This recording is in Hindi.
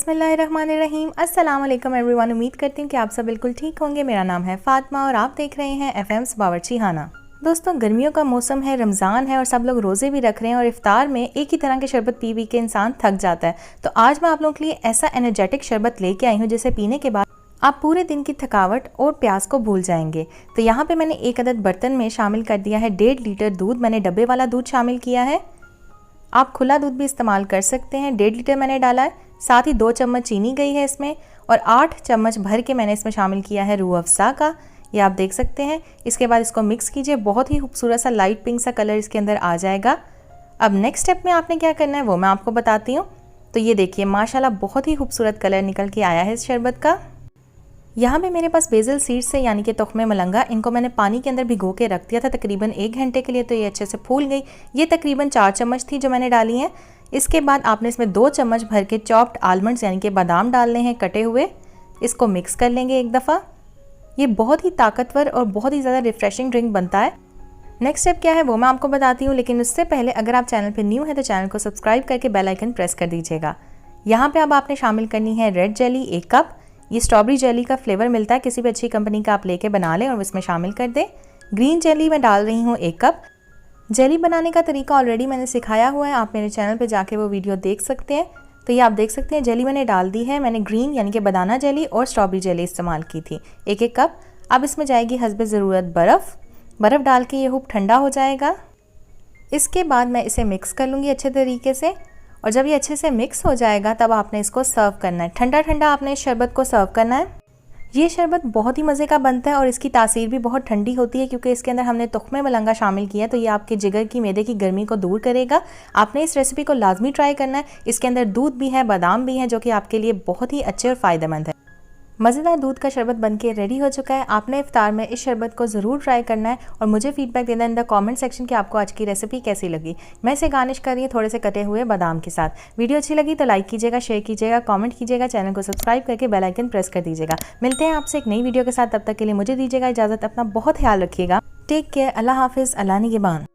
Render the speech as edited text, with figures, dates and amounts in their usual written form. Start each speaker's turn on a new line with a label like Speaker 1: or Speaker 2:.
Speaker 1: बिस्मिल्लाहिर्रहमानिर्रहीम। अस्सलाम वालेकुम एवरीवन। उम्मीद करती हूँ कि आप सब बिल्कुल ठीक होंगे। मेरा नाम है फातिमा और आप देख रहे हैं एफएम्स बावर्ची खाना। दोस्तों, गर्मियों का मौसम है, रमज़ान है और सब लोग रोज़े भी रख रहे हैं और इफ्तार में एक ही तरह के शरबत पी पी के इंसान थक जाता है। तो आज मैं आप लोगों के लिए ऐसा एनर्जेटिक शरबत लेके आई हूँ जिसे पीने के बाद आप पूरे दिन की थकावट और प्यास को भूल जाएंगे। तो यहाँ पे मैंने एक अदद बर्तन में शामिल कर दिया है 1.5 लीटर दूध। मैंने डब्बे वाला दूध शामिल किया है, आप खुला दूध भी इस्तेमाल कर सकते हैं। 1.5 लीटर मैंने डाला है, साथ ही 2 चम्मच चीनी गई है इसमें और 8 चम्मच भर के मैंने इसमें शामिल किया है रूह अफ़ज़ा का, ये आप देख सकते हैं। इसके बाद इसको मिक्स कीजिए, बहुत ही खूबसूरत सा लाइट पिंक सा कलर इसके अंदर आ जाएगा। अब नेक्स्ट स्टेप में आपने क्या करना है वो मैं आपको बताती हूँ। तो ये देखिए माशाल्लाह बहुत ही खूबसूरत कलर निकल के आया है इस शरबत का। यहाँ पे मेरे पास बेसल सीड्स से यानी कि तुख्मे मलंगा, इनको मैंने पानी के अंदर भिगो के रख दिया था तकरीबन 1 घंटे के लिए। तो ये अच्छे से फूल गई। ये तकरीबन 4 चम्मच थी जो मैंने डाली हैं। इसके बाद आपने इसमें 2 चम्मच भर के चॉप्ड आलमंड्स यानी कि बादाम डालने हैं कटे हुए। इसको मिक्स कर लेंगे एक दफ़ा। ये बहुत ही ताकतवर और बहुत ही ज़्यादा रिफ्रेशिंग ड्रिंक बनता है। नेक्स्ट स्टेप क्या है वो मैं आपको बताती हूँ, लेकिन उससे पहले अगर आप चैनल पर न्यू है तो चैनल को सब्सक्राइब करके बेल आइकन प्रेस कर दीजिएगा। यहाँ पर अब आपने शामिल करनी है रेड जेली 1 कप। ये स्ट्रॉबेरी जेली का फ्लेवर मिलता है, किसी भी अच्छी कंपनी का आप लेके बना लें और इसमें शामिल कर दें। ग्रीन जेली मैं डाल रही हूँ 1 कप। जेली बनाने का तरीका ऑलरेडी मैंने सिखाया हुआ है, आप मेरे चैनल पे जाके वो वीडियो देख सकते हैं। तो ये आप देख सकते हैं जेली मैंने डाल दी है। मैंने ग्रीन यानी कि बनाना जेली और स्ट्रॉबेरी जेली इस्तेमाल की थी 1-1 कप। अब इसमें जाएगी हस्बे ज़रूरत बर्फ़ डाल के ये खूब ठंडा हो जाएगा। इसके बाद मैं इसे मिक्स कर लूँगी अच्छे तरीके से और जब ये अच्छे से मिक्स हो जाएगा तब आपने इसको सर्व करना है। ठंडा ठंडा आपने इस शरबत को सर्व करना है। ये शरबत बहुत ही मज़े का बनता है और इसकी तासीर भी बहुत ठंडी होती है क्योंकि इसके अंदर हमने तुख्मे मलंगा शामिल किया है। तो ये आपके जिगर की मैदे की गर्मी को दूर करेगा। आपने इस रेसिपी को लाजमी ट्राई करना है। इसके अंदर दूध भी है, बादाम भी हैं जो कि आपके लिए बहुत ही अच्छे और फ़ायदेमंद है। मज़ेदार दूध का शरबत बनके रेडी हो चुका है। आपने इफ्तार में इस शरबत को ज़रूर ट्राई करना है और मुझे फीडबैक देना इन द कमेंट सेक्शन कि आपको आज की रेसिपी कैसी लगी। मैं इसे गार्निश कर रही हूँ थोड़े से कटे हुए बादाम के साथ। वीडियो अच्छी लगी तो लाइक कीजिएगा, शेयर कीजिएगा, कमेंट कीजिएगा, चैनल को सब्सक्राइब करके बेल आइकन प्रेस कर दीजिएगा। मिलते हैं आपसे एक नई वीडियो के साथ, तब तक के लिए मुझे दीजिएगा इजाज़त। अपना बहुत ख्याल रखिएगा। Take care. अल्लाह हाफिज़। अल्लाह निगहबान।